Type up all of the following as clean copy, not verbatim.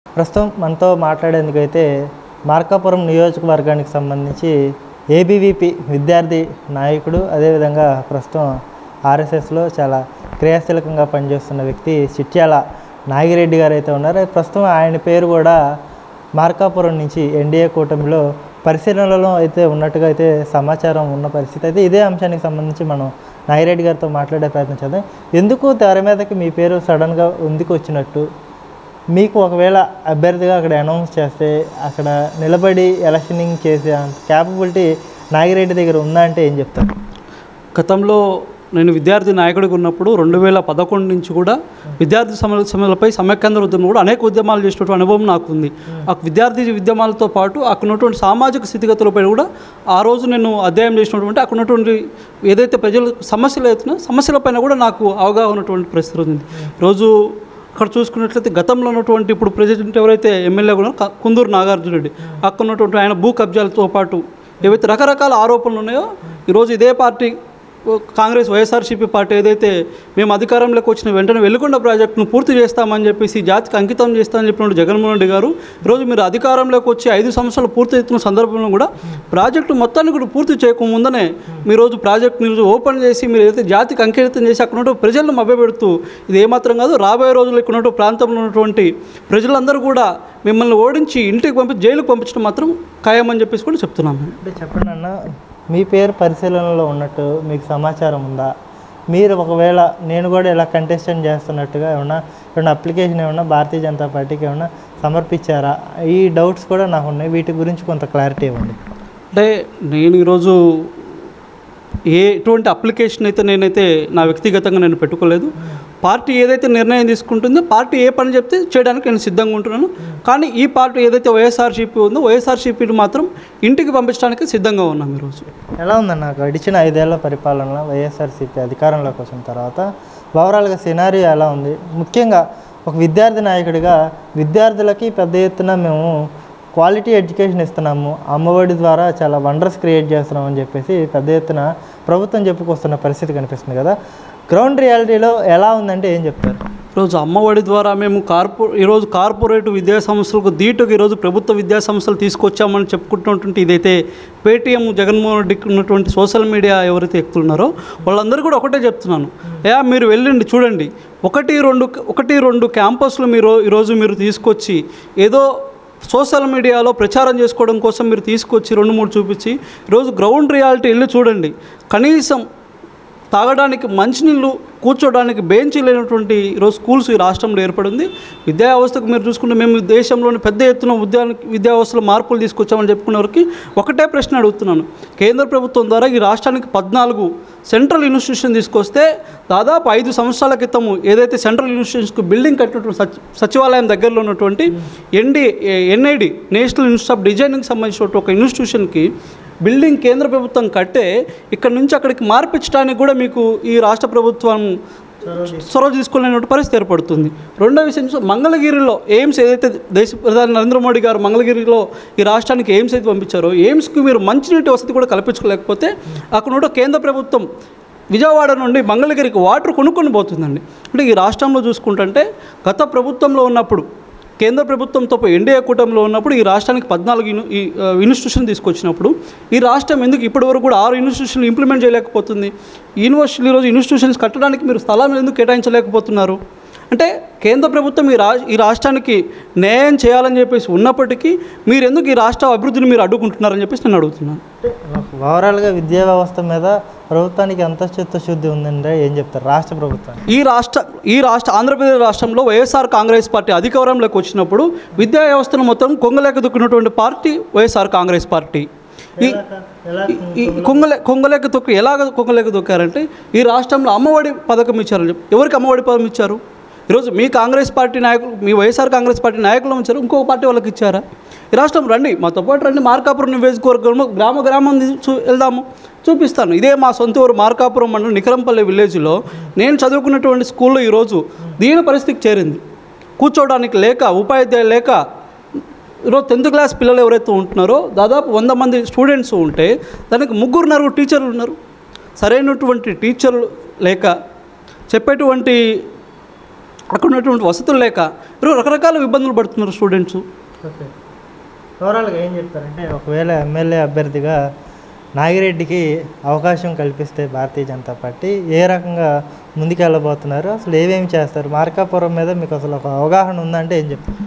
ప్రస్తుతం మనతో మాట్లాడేందుకైతే మార్కాపురం నియోజకవర్గానికి సంబంధించి ఏబీవీపీ విద్యార్థి నాయకుడు, అదేవిధంగా ప్రస్తుతం ఆర్ఎస్ఎస్లో చాలా క్రియాశీలకంగా పనిచేస్తున్న వ్యక్తి చిట్యాల నాగిరెడ్డి గారు అయితే ఉన్నారు. ప్రస్తుతం ఆయన పేరు కూడా మార్కాపురం నుంచి ఎన్డీఏ కూటమిలో పరిశీలనలో అయితే ఉన్నట్టుగా అయితే సమాచారం ఉన్న పరిస్థితి. అయితే ఇదే అంశానికి సంబంధించి మనం నాగిరెడ్డి గారితో మాట్లాడే ప్రయత్నం చేద్దాం. ఎందుకు తెర మీదకి మీ పేరు సడన్గా ఎందుకు వచ్చినట్టు, మీకు ఒకవేళ అభ్యర్థిగా అక్కడ అనౌన్స్ చేస్తే అక్కడ నిలబడి ఎలక్షనింగ్ చేసే క్యాపబిలిటీ నాగిరెడ్డి దగ్గర ఉందా అంటే ఏం చెప్తారు? గతంలో నేను విద్యార్థి నాయకుడిగా ఉన్నప్పుడు 2011 నుంచి కూడా విద్యార్థి సమస్యలపై సమైక్యాంధ్ర ఉద్యమం కూడా అనేక ఉద్యమాలు చేసినటువంటి అనుభవం నాకు ఉంది. ఆ విద్యార్థి ఉద్యమాలతో పాటు అక్కడ ఉన్నటువంటి సామాజిక స్థితిగతులపై కూడా ఆ రోజు నేను అధ్యయనం చేసినటువంటి అక్కడ ఉన్నటువంటి ఏదైతే ప్రజలు సమస్యలు అవుతున్నాయో సమస్యలపైన కూడా నాకు అవగాహన ఉన్నటువంటి పరిస్థితి ఉంది. ఈరోజు అక్కడ చూసుకున్నట్లయితే గతంలో ఉన్నటువంటి ఇప్పుడు ప్రెసిడెంట్ ఎవరైతే ఎమ్మెల్యే కూడా కుందూరు నాగార్జున రెడ్డి, అక్కడ ఉన్నటువంటి ఆయన భూ కబ్జాలతో పాటు ఏవైతే రకరకాల ఆరోపణలు ఉన్నాయో ఈరోజు ఇదే పార్టీ కాంగ్రెస్ వైఎస్ఆర్సీపీ పార్టీ ఏదైతే మేము అధికారంలోకి వచ్చిన వెంటనే వెలుగొండ ప్రాజెక్టును పూర్తి చేస్తామని చెప్పేసి జాతికి అంకితం చేస్తామని చెప్పినప్పుడు జగన్మోహన్ రెడ్డి గారు ఈరోజు మీరు అధికారంలోకి వచ్చి 5 సంవత్సరాలు పూర్తి అవుతున్న సందర్భంలో కూడా ప్రాజెక్టు మొత్తాన్ని కూడా పూర్తి చేయకముందనే మీరు ప్రాజెక్టుని ఓపెన్ చేసి మీరు ఏదైతే జాతికి అంకితం చేసి అక్కడ ఉన్నటువంటి ప్రజలను మభ్యపెడుతూ ఇది ఏమాత్రం కాదు, రాబోయే రోజుల్లో ఇక్కడ ఉన్నటువంటి ప్రాంతంలో ఉన్నటువంటి ప్రజలందరూ కూడా మిమ్మల్ని ఓడించి ఇంటికి పంపించి జైలుకు పంపించడం మాత్రం ఖాయమని చెప్పేసి కూడా చెప్తున్నాము. అంటే చెప్పండి అన్న, మీ పేరు పరిశీలనలో ఉన్నట్టు మీకు సమాచారం ఉందా? మీరు ఒకవేళ నేను కూడా ఇలా కంటెస్టెంట్ చేస్తున్నట్టుగా ఏమన్నా అప్లికేషన్ ఏమన్నా భారతీయ జనతా పార్టీకి ఏమన్నా సమర్పించారా? ఈ డౌట్స్ కూడా నాకు ఉన్నాయి, వీటి గురించి కొంత క్లారిటీ ఇవ్వండి. అంటే నేను ఈరోజు ఎటువంటి అప్లికేషన్ అయితే నేనైతే నా వ్యక్తిగతంగా నేను పెట్టుకోలేదు. పార్టీ ఏదైతే నిర్ణయం తీసుకుంటుందో పార్టీ ఏ పని చెప్తే చేయడానికి నేను సిద్ధంగా ఉంటున్నాను. కానీ ఈ పార్టీ ఏదైతే వైఎస్ఆర్సీపీ ఉందో వైఎస్ఆర్సీపీని మాత్రం ఇంటికి పంపించడానికి సిద్ధంగా ఉన్నాం. ఈరోజు ఎలా ఉందన్న గడిచిన 5 ఏళ్ల పరిపాలనలో వైఎస్ఆర్సీపీ అధికారంలోకి వచ్చిన తర్వాత ఓవరాల్గా సినారియో ఎలా ఉంది? ముఖ్యంగా ఒక విద్యార్థి నాయకుడిగా విద్యార్థులకి పెద్ద ఎత్తున మేము క్వాలిటీ ఎడ్యుకేషన్ ఇస్తున్నాము, అమ్మఒడి ద్వారా చాలా వండర్స్ క్రియేట్ చేస్తున్నాం అని చెప్పేసి పెద్ద ఎత్తున ప్రభుత్వం చెప్పుకొస్తున్న పరిస్థితి కనిపిస్తుంది కదా. గ్రౌండ్ రియాలిటీలో ఎలా ఉందంటే ఏం చెప్తారు? ఈరోజు అమ్మఒడి ద్వారా మేము ఈరోజు కార్పొరేట్ విద్యా సంస్థలకు ధీటుగా ఈరోజు ప్రభుత్వ విద్యా సంస్థలు తీసుకొచ్చామని చెప్పుకుంటున్నటువంటి ఇదైతే పేటీఎం జగన్మోహన్ రెడ్డికి ఉన్నటువంటి సోషల్ మీడియా ఎవరైతే ఎక్కుతున్నారో వాళ్ళందరూ కూడా ఒకటే చెప్తున్నాను, మీరు వెళ్ళండి చూడండి, 1-2 క్యాంపస్లు ఈరోజు మీరు తీసుకొచ్చి ఏదో సోషల్ మీడియాలో ప్రచారం చేసుకోవడం కోసం మీరు తీసుకొచ్చి 2-3 చూపించి ఈరోజు గ్రౌండ్ రియాలిటీ వెళ్ళి చూడండి. కనీసం తాగడానికి మంచినీళ్ళు, కూర్చోడానికి బెంచీ లేనటువంటి ఈరోజు స్కూల్స్ ఈ రాష్ట్రంలో ఏర్పడింది. విద్యా వ్యవస్థకు మీరు చూసుకుంటే మేము దేశంలోని పెద్ద ఎత్తున విద్యా వ్యవస్థలో మార్పులు తీసుకొచ్చామని చెప్పుకునే వరకు ఒకటే ప్రశ్న అడుగుతున్నాను. కేంద్ర ప్రభుత్వం ద్వారా ఈ రాష్ట్రానికి 14 సెంట్రల్ ఇన్స్టిట్యూషన్ తీసుకొస్తే దాదాపు 5 సంవత్సరాల క్రితము ఏదైతే సెంట్రల్ ఇన్స్టిట్యూషన్స్కు బిల్డింగ్ కట్టినటువంటి సచివాలయం దగ్గరలో ఉన్నటువంటి NID నేషనల్ ఇన్స్టిట్యూట్ ఆఫ్ డిజైనింగ్కి సంబంధించిన ఒక ఇన్స్టిట్యూషన్కి బిల్డింగ్ కేంద్ర ప్రభుత్వం కట్టే ఇక్కడ నుంచి అక్కడికి మార్పించడానికి కూడా మీకు ఈ రాష్ట్ర ప్రభుత్వం చొరవ తీసుకోలేనటువంటి పరిస్థితి ఏర్పడుతుంది. రెండో విషయం మంగళగిరిలో ఎయిమ్స్ ఏదైతే దేశ ప్రధాని నరేంద్ర మోడీ గారు మంగళగిరిలో ఈ రాష్ట్రానికి ఎయిమ్స్ అయితే పంపించారో ఎయిమ్స్కి మీరు మంచినీటి వసతి కూడా కల్పించుకోలేకపోతే అక్కడ కేంద్ర ప్రభుత్వం విజయవాడ నుండి మంగళగిరికి వాటర్ కొనుక్కొని పోతుందండి. అంటే ఈ రాష్ట్రంలో చూసుకుంటుంటే గత ప్రభుత్వంలో ఉన్నప్పుడు కేంద్ర ప్రభుత్వంతో ఎన్డీఏ కూటమిలో ఉన్నప్పుడు ఈ రాష్ట్రానికి 14 ఇన్స్టిట్యూషన్ తీసుకొచ్చినప్పుడు ఈ రాష్ట్రం ఎందుకు ఇప్పటివరకు కూడా 6 ఇన్స్టిట్యూషన్లు ఇంప్లిమెంట్ చేయలేకపోతుంది? యూనివర్సిటీలు ఈరోజు ఇన్స్టిట్యూషన్స్ కట్టడానికి మీరు స్థలాలు ఎందుకు కేటాయించలేకపోతున్నారు? అంటే కేంద్ర ప్రభుత్వం ఈ రాష్ట్రానికి న్యాయం చేయాలని చెప్పేసి ఉన్నప్పటికీ మీరు ఎందుకు ఈ రాష్ట్ర అభివృద్ధిని మీరు అడ్డుకుంటున్నారని చెప్పేసి నేను అడుగుతున్నాను. ఓవరాల్గా విద్యా వ్యవస్థ మీద ప్రభుత్వానికి ఎంత చిత్తశుద్ధి ఉందంటే ఏం చెప్తారు? రాష్ట్ర ప్రభుత్వం ఈ రాష్ట్ర ఆంధ్రప్రదేశ్ రాష్ట్రంలో వైఎస్ఆర్ కాంగ్రెస్ పార్టీ అధికారంలోకి వచ్చినప్పుడు విద్యా వ్యవస్థను మొత్తం కొంగలేక దొక్కినటువంటి పార్టీ వైఎస్ఆర్ కాంగ్రెస్ పార్టీ. కొంగలేక దొక్కారంటే ఈ రాష్ట్రంలో అమ్మఒడి పథకం ఇచ్చారని చెప్పి ఎవరికి అమ్మఒడి పథకం ఇచ్చారు? ఈరోజు మీ కాంగ్రెస్ పార్టీ నాయకులు, మీ వైఎస్ఆర్ కాంగ్రెస్ పార్టీ నాయకులు ఇచ్చారు, ఇంకొక పార్టీ వాళ్ళకి ఇచ్చారా? ఈ రాష్ట్రం రండి, మాతో పాటు రండి, మార్కాపురం నియోజకవర్గంలో గ్రామం వెళ్దాము, చూపిస్తాను. ఇదే మా సొంత ఊరు మార్కాపురం మండలం నికరంపల్లి విలేజ్లో నేను చదువుకున్నటువంటి స్కూల్లో ఈరోజు దీని పరిస్థితికి చేరింది. కూర్చోవడానికి లేక, ఉపాధ్యాయులు లేక, ఈరోజు 10th క్లాస్ పిల్లలు ఎవరైతే ఉంటున్నారో దాదాపు 100 మంది స్టూడెంట్స్ ఉంటే దానికి 3-4 టీచర్లు ఉన్నారు. సరైనటువంటి టీచర్లు లేక చెప్పేటువంటి అక్కడ ఉన్నటువంటి వసతులు లేక ఈరోజు రకరకాల ఇబ్బందులు పడుతున్నారు స్టూడెంట్స్. ఓకే, ఓవరాల్గా ఏం చెప్తారంటే ఒకవేళ ఎమ్మెల్యే అభ్యర్థిగా నాగిరెడ్డికి అవకాశం కల్పిస్తే భారతీయ జనతా పార్టీ ఏ రకంగా ముందుకెళ్ళబోతున్నారు, అసలు ఏమేమి చేస్తారు, మార్కాపురం మీద మీకు అసలు ఒక అవగాహన ఉందంటే ఏం చెప్తారు?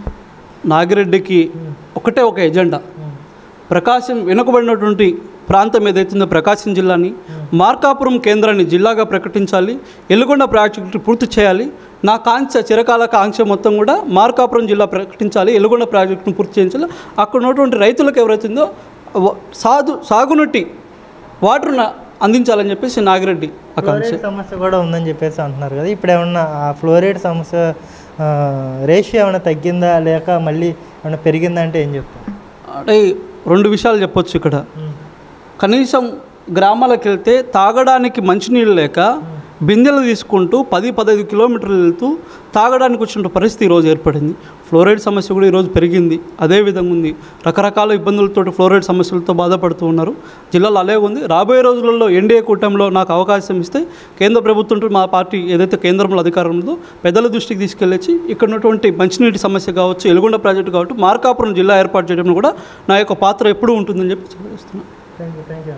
నాగిరెడ్డికి ఒకటే ఒక ఎజెండా, ప్రకాశం వెనుకబడినటువంటి ప్రాంతం ఏదైతుందో ప్రకాశం జిల్లాని మార్కాపురం కేంద్రాన్ని జిల్లాగా ప్రకటించాలి, ఎల్లుగొండ ప్రాజెక్టు పూర్తి చేయాలి. నా చిరకాల కాంక్ష మొత్తం కూడా మార్కాపురం జిల్లా ప్రకటించాలి, ఎల్లుగొండ ప్రాజెక్టును పూర్తి చేయించాలి. అక్కడ ఉన్నటువంటి రైతులకు ఎవరైతుందో సాగునీటి వాటర్ను అందించాలని చెప్పేసి నాగిరెడ్డి ఆకాంక్ష. సమస్య కూడా ఉందని చెప్పేసి అంటున్నారు కదా, ఇప్పుడు ఏమన్నా ఆ ఫ్లోరైడ్ సమస్య రేషియో ఏమైనా తగ్గిందా లేక మళ్ళీ ఏమైనా పెరిగిందా అంటే ఏం చెప్తారు? అంటే 2 విషయాలు చెప్పొచ్చు ఇక్కడ. కనీసం గ్రామాలకు వెళ్తే తాగడానికి మంచినీళ్ళు లేక బిందెలు తీసుకుంటూ 10-15 కిలోమీటర్లు వెళ్తూ తాగడానికి వచ్చిన పరిస్థితి ఈరోజు ఏర్పడింది. ఫ్లోరైడ్ సమస్య కూడా ఈరోజు పెరిగింది, అదే విధంగా ఉంది. రకరకాల ఇబ్బందులతో ఫ్లోరైడ్ సమస్యలతో బాధపడుతూ ఉన్నారు. జిల్లాలో అలాగే ఉంది. రాబోయే రోజులలో ఎన్డీఏ కూటమిలో నాకు అవకాశం ఇస్తే కేంద్ర ప్రభుత్వం మా పార్టీ ఏదైతే కేంద్రంలో అధికారం ఉందో పెద్దల దృష్టికి తీసుకెళ్ళి ఇక్కడ ఉన్నటువంటి మంచినీటి సమస్య కావచ్చు, ఎల్లుగొండ ప్రాజెక్టు కావచ్చు, మార్కాపురం జిల్లా ఏర్పాటు చేయడంలో కూడా నా యొక్క పాత్ర ఎప్పుడూ ఉంటుందని చెప్పి చెప్పేస్తున్నాను. Thank you.